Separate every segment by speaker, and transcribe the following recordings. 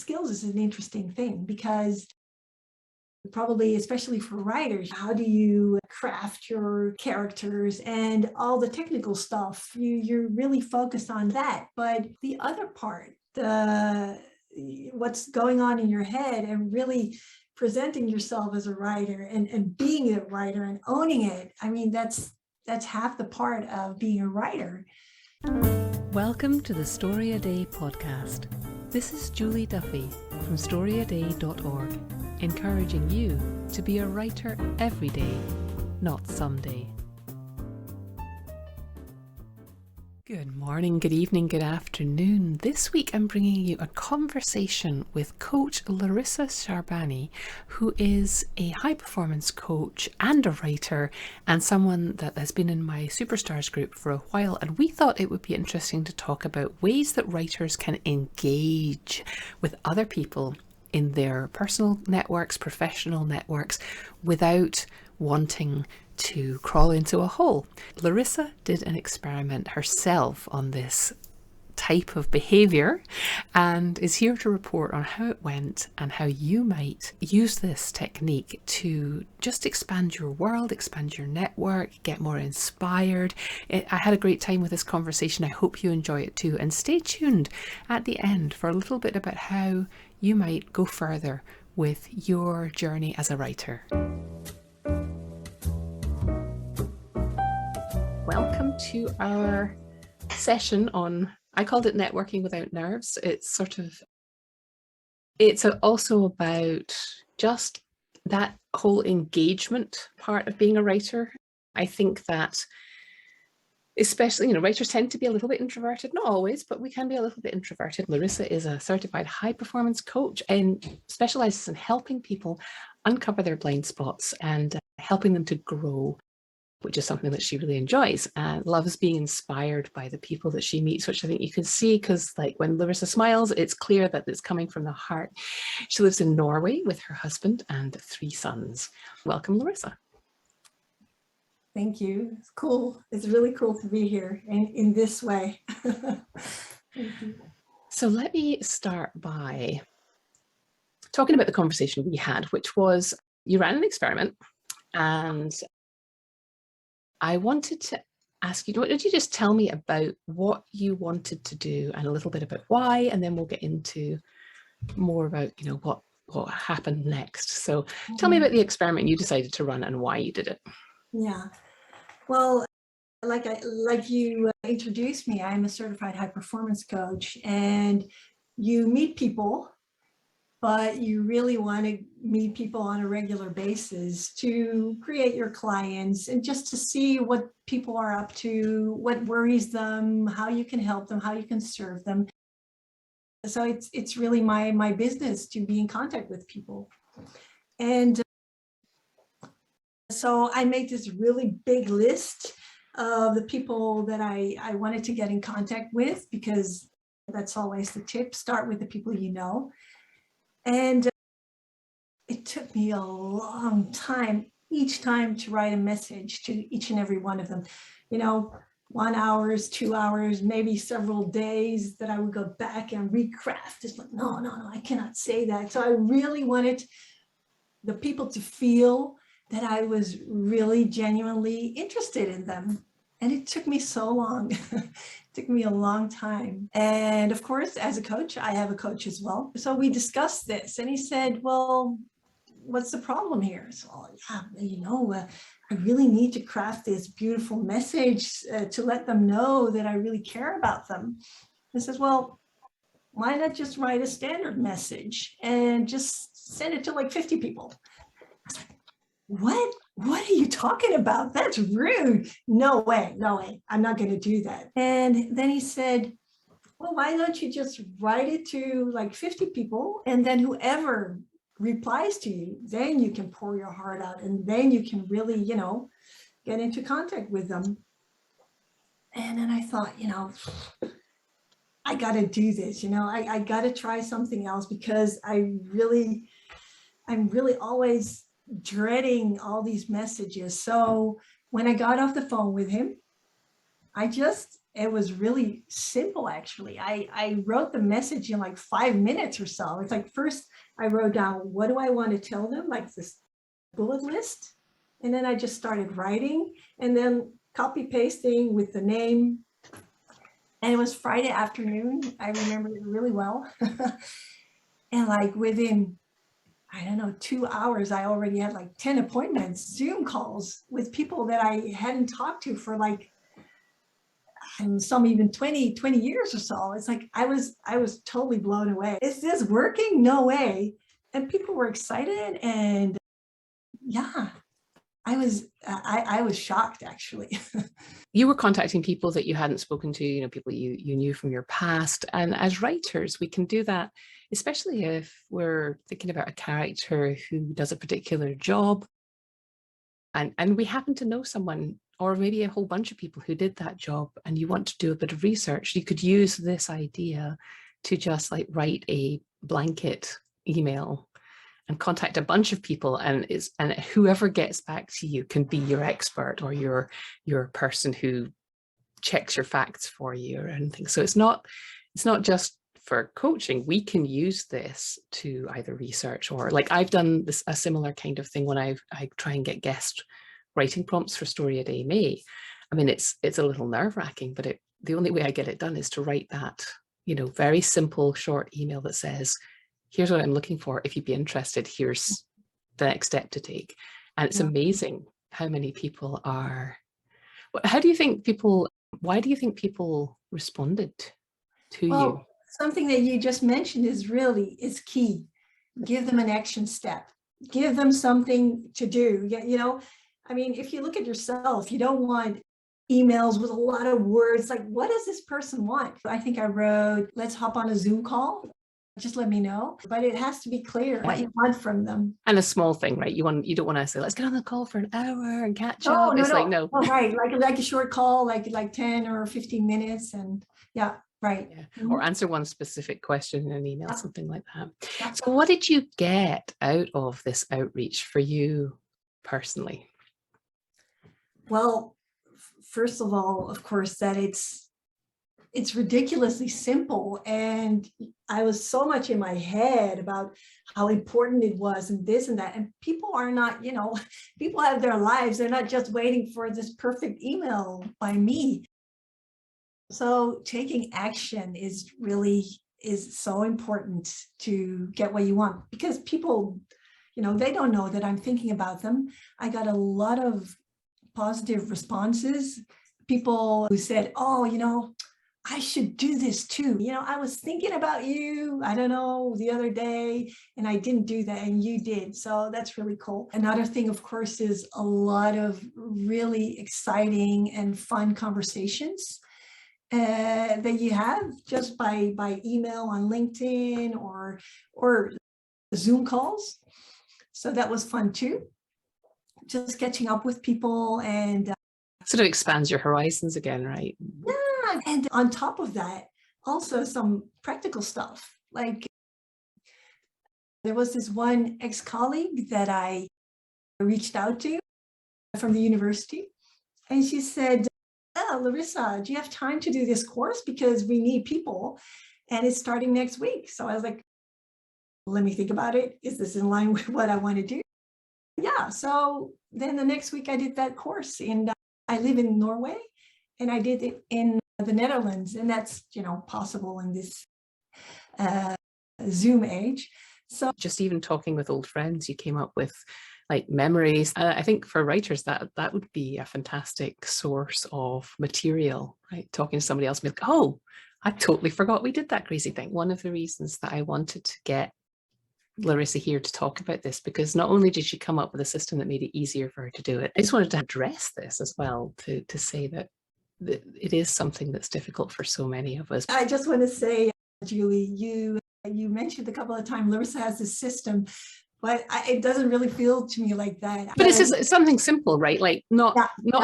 Speaker 1: skills is an interesting thing because probably, especially for writers, how do you craft your characters and all the technical stuff? You're really focused on that. But the other part, what's going on in your head and really presenting yourself as a writer and being a writer and owning it, I mean, that's half the part of being a writer.
Speaker 2: Welcome to the Story A Day podcast. This is Julie Duffy from storyaday.org, encouraging you to be a writer every day, not someday. Good morning, good evening, good afternoon. This week I'm bringing you a conversation with coach Larissa Sjarbaini, who is a high performance coach and a writer and someone that has been in my Superstars group for a while. And we thought it would be interesting to talk about ways that writers can engage with other people in their personal networks, professional networks, without wanting to crawl into a hole. Larissa did an experiment herself on this type of behavior and is here to report on how it went and how you might use this technique to just expand your world, expand your network, get more inspired. I had a great time with this conversation. I hope you enjoy it too. And stay tuned at the end for a little bit about how you might go further with your journey as a writer. Welcome to our session on, I called it networking without nerves. It's also about just that whole engagement part of being a writer. I think that especially, writers tend to be a little bit introverted, not always, but we can be a little bit introverted. Larissa is a certified high performance coach and specializes in helping people uncover their blind spots and helping them to grow, which is something that she really enjoys and loves being inspired by the people that she meets, which I think you can see because like when Larissa smiles, it's clear that it's coming from the heart. She lives in Norway with her husband and 3 sons. Welcome, Larissa.
Speaker 1: Thank you. It's cool. It's really cool to be here in this way. Thank you.
Speaker 2: So let me start by talking about the conversation we had, which was you ran an experiment and I wanted to ask you, would you just tell me about what you wanted to do and a little bit about why, and then we'll get into more about, what happened next. So tell me about the experiment you decided to run and why you did it.
Speaker 1: Yeah. Well, like you introduced me, I'm a certified high performance coach, and you meet people, but you really want to meet people on a regular basis to create your clients and just to see what people are up to, what worries them, how you can help them, how you can serve them. So it's really my business to be in contact with people. And so I made this really big list of the people that I wanted to get in contact with, because that's always the tip. Start with the people you know. And it took me a long time, each time, to write a message to each and every one of them. 1 hour, 2 hours, maybe several days that I would go back and recraft. It's like, no, I cannot say that. So I really wanted the people to feel that I was really genuinely interested in them. And it took me so long. It took me a long time. And of course, as a coach, I have a coach as well. So we discussed this and he said, well, what's the problem here? So, I really need to craft this beautiful message to let them know that I really care about them. I says, well, why not just write a standard message and just send it to like 50 people? I was like, what are you talking about? That's rude. No way. I'm not going to do that. And then he said, well, why don't you just write it to like 50 people, and then whoever replies to you, then you can pour your heart out, and then you can really, get into contact with them. And then I thought, I got to do this, I got to try something else, because I'm really always dreading all these messages. So when I got off the phone with him, it was really simple, actually. I wrote the message in like 5 minutes or so. It's like, first I wrote down, what do I want to tell them? Like this bullet list. And then I just started writing and then copy pasting with the name. And it was Friday afternoon. I remember it really well. And like within, I don't know, 2 hours, I already had like 10 appointments, Zoom calls with people that I hadn't talked to for like, and some even 20 years or so. It's like, I was totally blown away. Is this working? No way. And people were excited. And yeah, I was shocked, actually.
Speaker 2: You were contacting people that you hadn't spoken to, you know, people you knew from your past. And as writers, we can do that, especially if we're thinking about a character who does a particular job. And we happen to know someone, or maybe a whole bunch of people who did that job, and you want to do a bit of research. You could use this idea to just like write a blanket email and contact a bunch of people, and whoever gets back to you can be your expert or your person who checks your facts for you or anything. So it's not just for coaching. We can use this to either research, or like I've done this, a similar kind of thing when I try and get guest writing prompts for Story a Day May. I mean, it's a little nerve-wracking, but the only way I get it done is to write that, you know, very simple short email that says, here's what I'm looking for. If you'd be interested, here's the next step to take. And it's amazing how many people are. Why do you think people responded to you?
Speaker 1: Something that you just mentioned is key. Give them an action step. Give them something to do. You know, I mean, if you look at yourself, you don't want emails with a lot of words. Like, what does this person want? I think I wrote, let's hop on a Zoom call. Just let me know. But it has to be clear what you want from them.
Speaker 2: And a small thing, right? You don't want to say, let's get on the call for an hour and catch up.
Speaker 1: No,
Speaker 2: it's like, no.
Speaker 1: Oh, right. Like a short call, like 10 or 15 minutes. And yeah, right.
Speaker 2: Yeah. Or answer one specific question in an email, something like that.
Speaker 1: Yeah.
Speaker 2: So what did you get out of this outreach for you personally?
Speaker 1: Well, first of all, of course, that it's ridiculously simple. And I was so much in my head about how important it was and this and that. And people are not, you know, people have their lives. They're not just waiting for this perfect email by me. So taking action is so important to get what you want, because people, you know, they don't know that I'm thinking about them. I got a lot of positive responses. People who said, oh, you know, I should do this too. You know, I was thinking about you, I don't know, the other day, and I didn't do that, and you did. So that's really cool. Another thing, of course, is a lot of really exciting and fun conversations that you have just by email on LinkedIn or Zoom calls. So that was fun too. Just catching up with people and
Speaker 2: sort of expands your horizons again, right?
Speaker 1: Yeah. And on top of that, also some practical stuff. Like there was this one ex-colleague that I reached out to from the university, and she said, oh, Larissa, do you have time to do this course? Because we need people and it's starting next week. So I was like, let me think about it. Is this in line with what I want to do? Yeah. So then the next week I did that course, and I live in Norway, and I did it in the Netherlands, and that's, you know, possible in this Zoom age. So
Speaker 2: just even talking with old friends, you came up with like memories. I think for writers that would be a fantastic source of material, right? Talking to somebody else, be like, oh, I totally forgot we did that crazy thing. One of the reasons that I wanted to get Larissa here to talk about this, because not only did she come up with a system that made it easier for her to do it, I just wanted to address this as well, to say that it is something that's difficult for so many of us.
Speaker 1: I just want to say, Julie, you mentioned a couple of times Larissa has this system, but it doesn't really feel to me like that.
Speaker 2: But it's something simple, right? Like not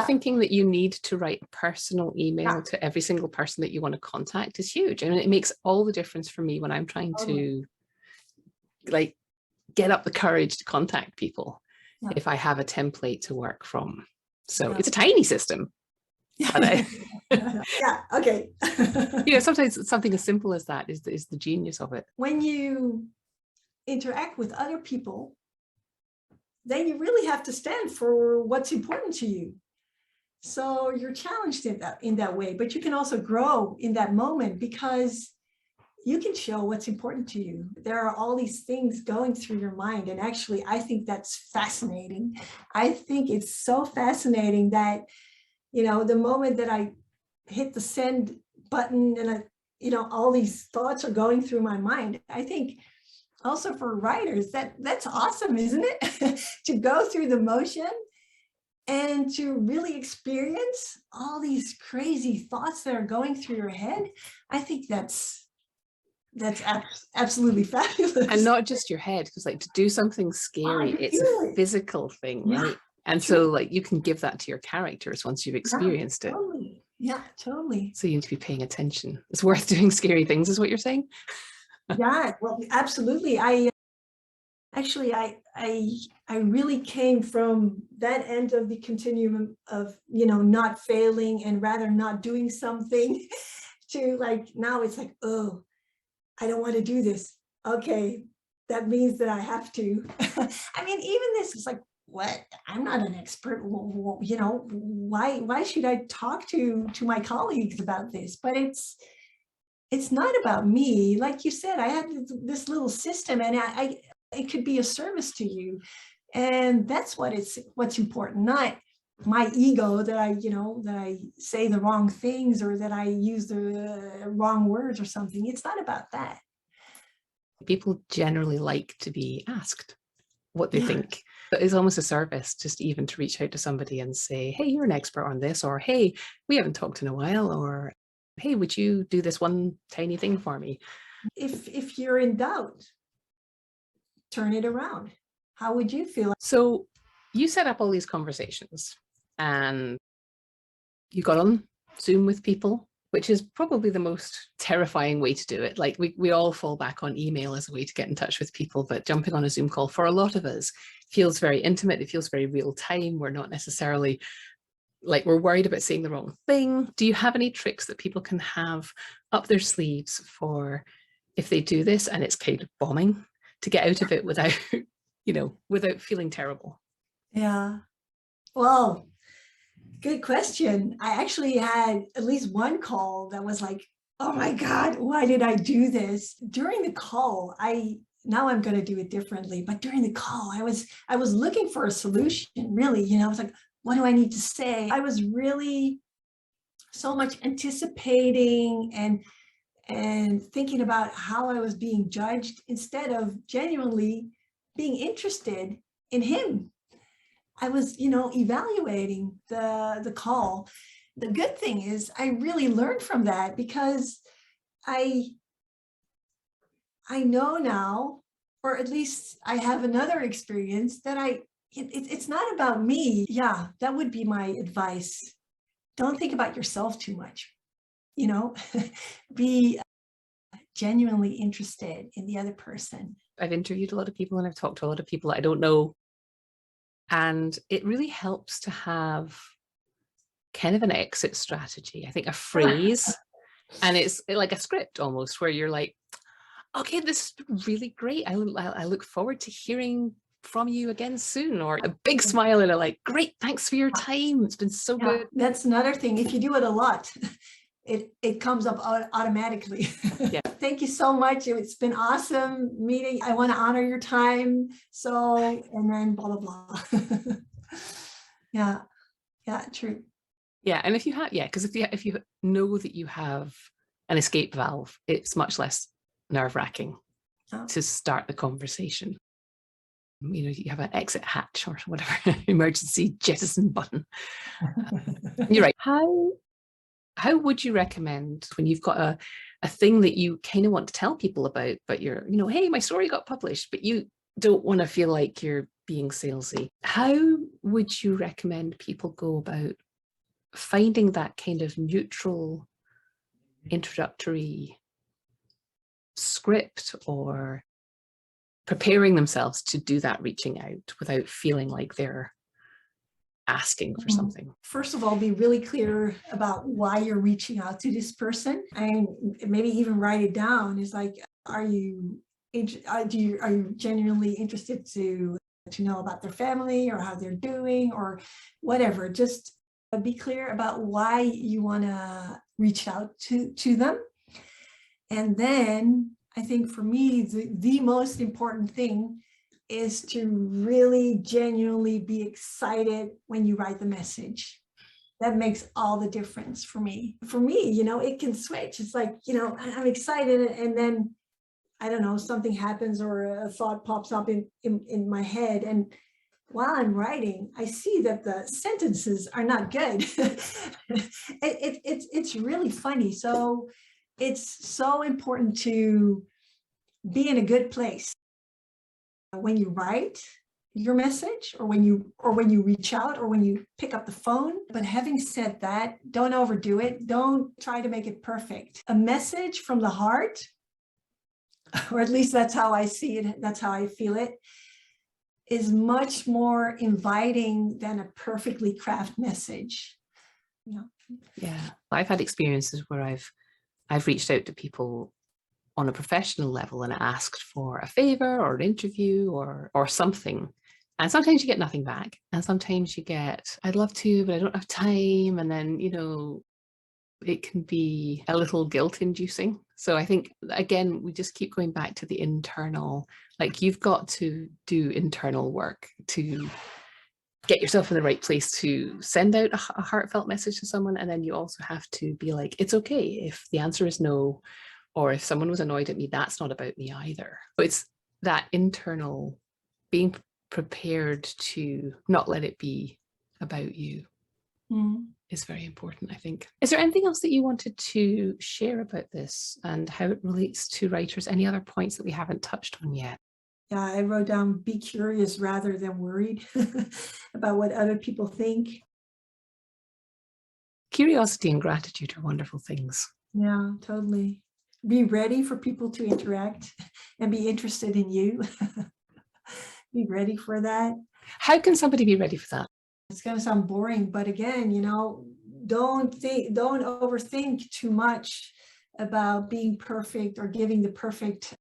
Speaker 2: thinking that you need to write a personal email to every single person that you want to contact is huge. And it makes all the difference for me when I'm trying to like get up the courage to contact people if I have a template to work from. So it's a tiny system. But
Speaker 1: Yeah, okay.
Speaker 2: sometimes something as simple as that is the genius of it.
Speaker 1: When you interact with other people, then you really have to stand for what's important to you. So you're challenged in that way, but you can also grow in that moment because you can show what's important to you. There are all these things going through your mind. And actually, I think that's fascinating. I think it's so fascinating that, the moment that I hit the send button and all these thoughts are going through my mind, I think also for writers, that's awesome, isn't it? To go through the motion and to really experience all these crazy thoughts that are going through your head. I think that's absolutely fabulous.
Speaker 2: And not just your head, because like to do something scary, it's a physical thing, right? And so like you can give that to your characters once you've experienced it.
Speaker 1: Totally. Yeah, totally.
Speaker 2: So you need to be paying attention. It's worth doing scary things, is what you're saying?
Speaker 1: Yeah, well, absolutely. I really came from that end of the continuum of, not failing and rather not doing something to like, now it's like, oh, I don't want to do this. Okay, that means that I have to. I mean, even this is like, what? I'm not an expert. Why should I talk to my colleagues about this? But it's not about me. Like you said, I have this little system, and it could be a service to you, and that's what's important. Not my ego that I say the wrong things or that I use the wrong words or something. It's not about that.
Speaker 2: People generally like to be asked what they think. It's almost a service just even to reach out to somebody and say, hey, you're an expert on this, or hey, we haven't talked in a while, or hey, would you do this one tiny thing for me?
Speaker 1: If you're in doubt, turn it around. How would you feel?
Speaker 2: So you set up all these conversations and you got on Zoom with people, which is probably the most terrifying way to do it. Like we all fall back on email as a way to get in touch with people, but jumping on a Zoom call for a lot of us feels very intimate. It feels very real time. We're not necessarily like we're worried about saying the wrong thing. Do you have any tricks that people can have up their sleeves for if they do this and it's kind of bombing, to get out of it without, without feeling terrible?
Speaker 1: Yeah. Well, good question. I actually had at least one call that was like, oh my God, why did I do this? During the call, now I'm going to do it differently. But during the call, I was looking for a solution, really. I was like, what do I need to say? I was really so much anticipating and thinking about how I was being judged instead of genuinely being interested in him. I was, evaluating the call. The good thing is I really learned from that because I know now, or at least I have another experience that it's not about me. Yeah, that would be my advice. Don't think about yourself too much, be genuinely interested in the other person.
Speaker 2: I've interviewed a lot of people and I've talked to a lot of people I don't know. And it really helps to have kind of an exit strategy, I think, a phrase. And it's like a script almost, where you're like, okay, this is really great. I look forward to hearing from you again soon, or a big smile and a like, great, thanks for your time. It's been so good.
Speaker 1: That's another thing. If you do it a lot, it comes up automatically. Yeah. Thank you so much. It's been awesome meeting. I want to honor your time. So, and then blah, blah, blah. Yeah. Yeah, true.
Speaker 2: Yeah. And if you have, because if you know that you have an escape valve, it's much less nerve-wracking to start the conversation. You have an exit hatch or whatever, emergency jettison button. You're right. How would you recommend when you've got a thing that you kind of want to tell people about, but you're, hey, my story got published, but you don't want to feel like you're being salesy. How would you recommend people go about finding that kind of neutral introductory script, or preparing themselves to do that reaching out without feeling like they're asking for something?
Speaker 1: First of all, be really clear about why you're reaching out to this person, and maybe even write it down. It's like, are you genuinely interested to know about their family or how they're doing or whatever? Just be clear about why you want to reach out to them. And then I think for me, the most important thing is to really genuinely be excited when you write the message. That makes all the difference for me. For me, it can switch. It's like, I'm excited, and then, I don't know, something happens or a thought pops up in my head. And while I'm writing, I see that the sentences are not good. It's really funny. So it's so important to be in a good place when you write your message, or when you reach out, or when you pick up the phone. But having said that, don't overdo it. Don't try to make it perfect. A message from the heart, or at least that's how I see it, that's how I feel it, is much more inviting than a perfectly crafted message.
Speaker 2: Yeah, I've had experiences where I've reached out to people on a professional level and asked for a favor or an interview or something. And sometimes you get nothing back. And sometimes you get, I'd love to, but I don't have time. And then, it can be a little guilt inducing. So I think, again, we just keep going back to the internal, like you've got to do internal work to get yourself in the right place to send out a heartfelt message to someone. And then you also have to be like, it's okay if the answer is no, or if someone was annoyed at me, that's not about me either. So it's that internal being prepared to not let it be about you is very important, I think. Is there anything else that you wanted to share about this and how it relates to writers? Any other points that we haven't touched on yet?
Speaker 1: Yeah, I wrote down, be curious rather than worried about what other people think.
Speaker 2: Curiosity and gratitude are wonderful things.
Speaker 1: Yeah, totally. Be ready for people to interact and be interested in you. Be ready for that.
Speaker 2: How can somebody be ready for that?
Speaker 1: It's going to sound boring, but again, don't overthink too much about being perfect or giving the perfect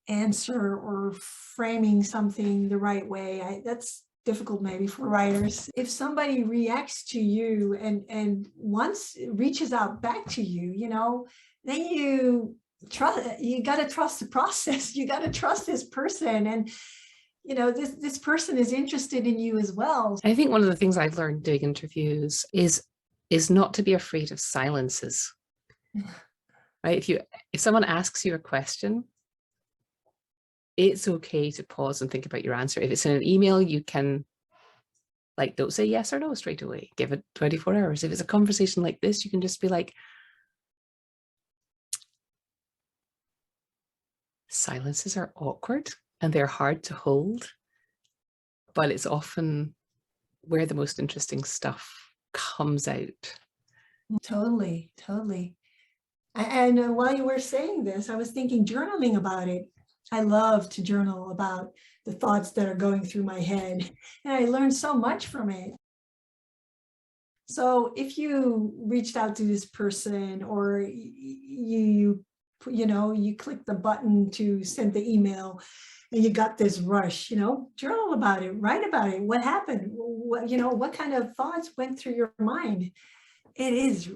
Speaker 1: answer or framing something the right way. That's difficult maybe for writers. If somebody reacts to you and once reaches out back to you, then you got to trust the process. You got to trust this person, and this person is interested in you as well.
Speaker 2: I think one of the things I've learned doing interviews is not to be afraid of silences. Right? If someone asks you a question, it's okay to pause and think about your answer. If it's in an email, you can, don't say yes or no straight away. Give it 24 hours. If it's a conversation like this, you can just be like, silences are awkward and they're hard to hold, but it's often where the most interesting stuff comes out.
Speaker 1: Totally. And while you were saying this, I was thinking journaling about it. I love to journal about the thoughts that are going through my head, and I learned so much from it. So if you reached out to this person, or you click the button to send the email and you got this rush, journal about it, write about it. What happened? What kind of thoughts went through your mind? It is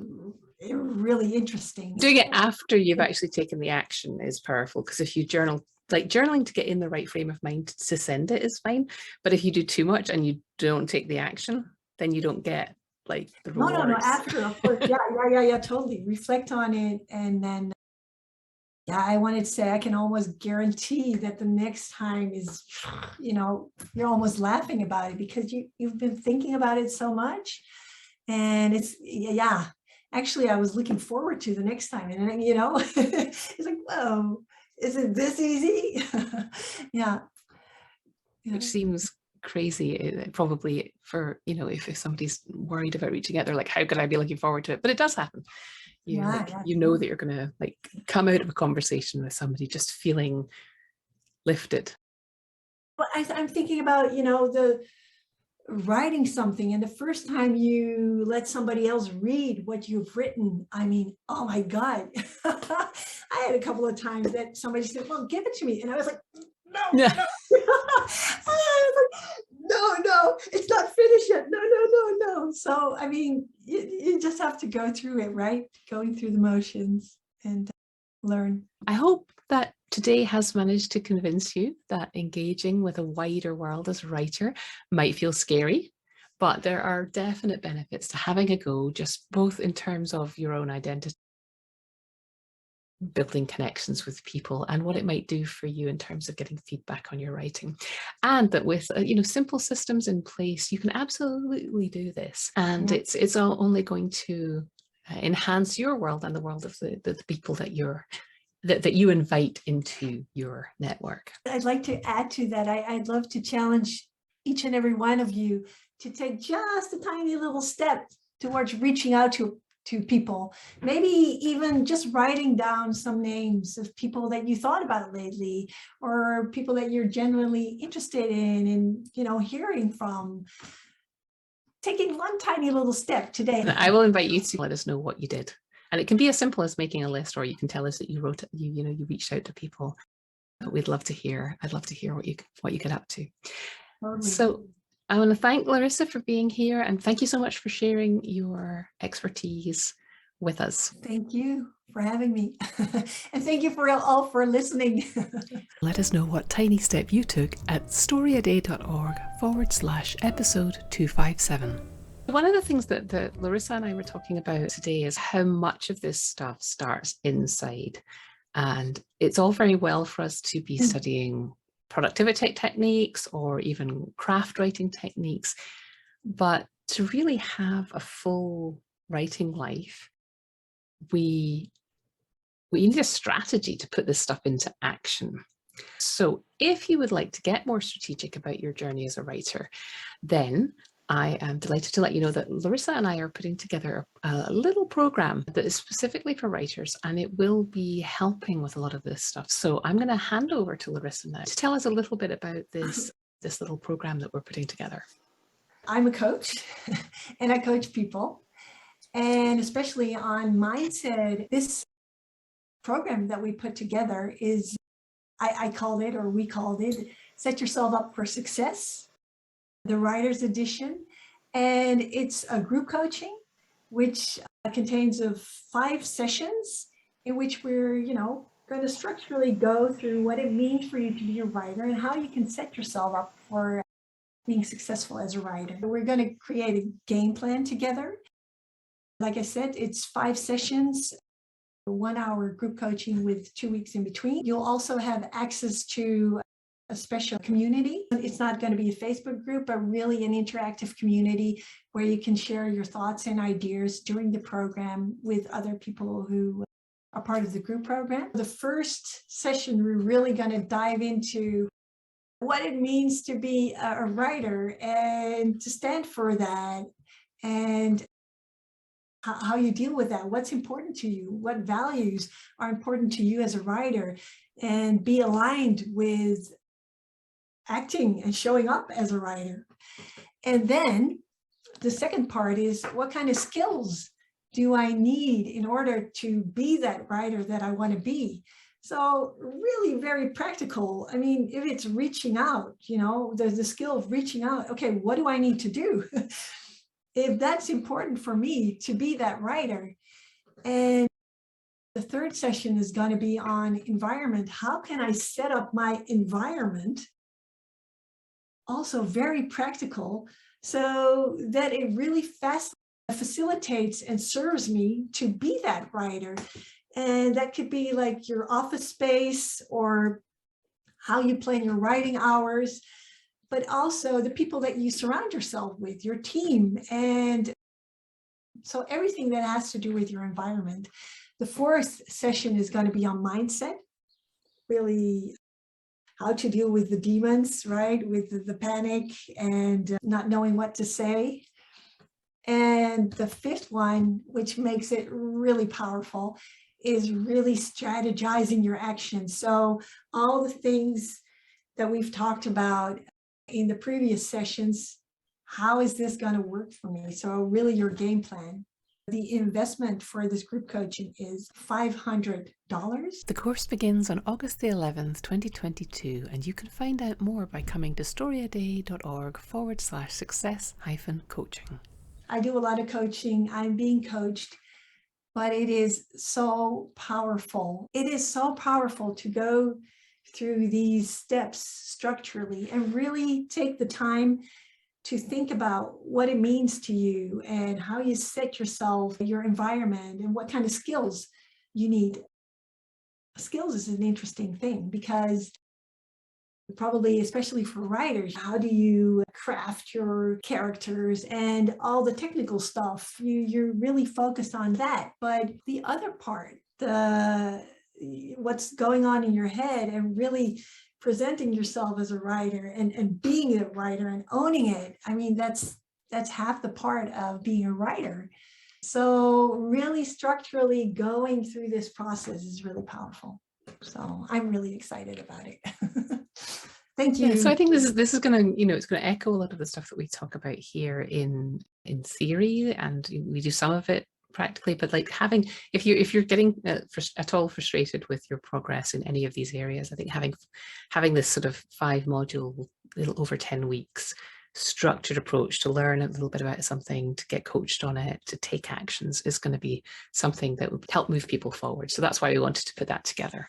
Speaker 1: really interesting.
Speaker 2: Doing it after you've actually taken the action is powerful, because if you journal, journaling to get in the right frame of mind to send it is fine. But if you do too much and you don't take the action, then you don't get the rewards.
Speaker 1: No, after, of course. Yeah, totally. Reflect on it. And then, I wanted to say, I can almost guarantee that the next time is, you're almost laughing about it because you've been thinking about it so much. And it's, actually, I was looking forward to the next time. And then, it's like, whoa, is it this easy? Yeah.
Speaker 2: Which seems crazy, probably, for, if somebody's worried about reaching out, they're like, how could I be looking forward to it? But it does happen. You know that you're going to come out of a conversation with somebody just feeling lifted.
Speaker 1: But I'm thinking about, writing something and the first time you let somebody else read what you've written, I mean, oh my God. I had a couple of times that somebody said, well, give it to me. And I was like, no,
Speaker 2: Yeah.
Speaker 1: no. I was like, no, it's not finished yet. No. So, I mean, you just have to go through it, right? Going through the motions and learn.
Speaker 2: I hope that today has managed to convince you that engaging with a wider world as a writer might feel scary, but there are definite benefits to having a go, just both in terms of your own identity, building connections with people, and what it might do for you in terms of getting feedback on your writing. And that with simple systems in place, you can absolutely do this, and
Speaker 1: Yeah.
Speaker 2: it's only going to enhance your world and the world of the people that you invite into your network.
Speaker 1: I'd like to add to that. I'd love to challenge each and every one of you to take just a tiny little step towards reaching out to people, maybe even just writing down some names of people that you thought about lately, or people that you're genuinely interested in and, hearing from. Taking one tiny little step today.
Speaker 2: And I will invite you to let us know what you did. And it can be as simple as making a list, or you can tell us that you reached out to people. But we'd love to hear. I'd love to hear what you get up to.
Speaker 1: Totally.
Speaker 2: So I want to thank Larissa for being here, and thank you so much for sharing your expertise with us.
Speaker 1: Thank you for having me. And thank you all for listening.
Speaker 2: Let us know what tiny step you took at storyaday.org/episode 257. One of the things that Larissa and I were talking about today is how much of this stuff starts inside. And it's all very well for us to be studying productivity techniques or even craft writing techniques, but to really have a full writing life, we need a strategy to put this stuff into action. So if you would like to get more strategic about your journey as a writer, then I am delighted to let you know that Larissa and I are putting together a little program that is specifically for writers, and it will be helping with a lot of this stuff. So I'm going to hand over to Larissa now to tell us a little bit about this little program that we're putting together.
Speaker 1: I'm a coach and I coach people, and especially on mindset. This program that we put together is, we called it, Set Yourself Up for Success, the Writer's Edition. And it's a group coaching, which contains of 5 sessions in which we're, going to structurally go through what it means for you to be a writer and how you can set yourself up for being successful as a writer. We're going to create a game plan together. Like I said, it's 5 sessions, 1 hour group coaching with 2 weeks in between. You'll also have access to a special community. It's not going to be a Facebook group, but really an interactive community where you can share your thoughts and ideas during the program with other people who are part of the group program. The first session, we're really going to dive into what it means to be a writer and to stand for that, and how you deal with that, what's important to you, what values are important to you as a writer, and be aligned with acting and showing up as a writer. And then the second part is, what kind of skills do I need in order to be that writer that I want to be? So really very practical. I mean, if it's reaching out, there's the skill of reaching out. Okay, what do I need to do? If that's important for me to be that writer. And the third session is going to be on environment. How can I set up my environment? Also very practical, so that it really facilitates and serves me to be that writer. And that could be like your office space or how you plan your writing hours, but also the people that you surround yourself with, your team. And so everything that has to do with your environment. The fourth session is going to be on mindset, really how to deal with the demons, right? With the panic and not knowing what to say. And the fifth one, which makes it really powerful, is really strategizing your actions. So all the things that we've talked about in the previous sessions, how is this going to work for me? So really your game plan. The investment for this group coaching is $500.
Speaker 2: The course begins on August the 11th, 2022, and you can find out more by coming to storyaday.org/success-coaching.
Speaker 1: I do a lot of coaching. I'm being coached, but it is so powerful. It is so powerful to go through these steps structurally and really take the time to think about what it means to you and how you set yourself, your environment, and what kind of skills you need. Skills is an interesting thing because probably, especially for writers, how do you craft your characters and all the technical stuff? You're really focused on that. But the other part, what's going on in your head and really presenting yourself as a writer and being a writer and owning it, I mean, that's half the part of being a writer. So really structurally going through this process is really powerful. So I'm really excited about it. Thank you.
Speaker 2: Yeah, so I think this is going to, it's going to echo a lot of the stuff that we talk about here in theory, and we do some of it practically, but like if you're getting at all frustrated with your progress in any of these areas, I think having this sort of 5-module, little over 10 weeks structured approach to learn a little bit about something, to get coached on it, to take actions is going to be something that would help move people forward. So that's why we wanted to put that together.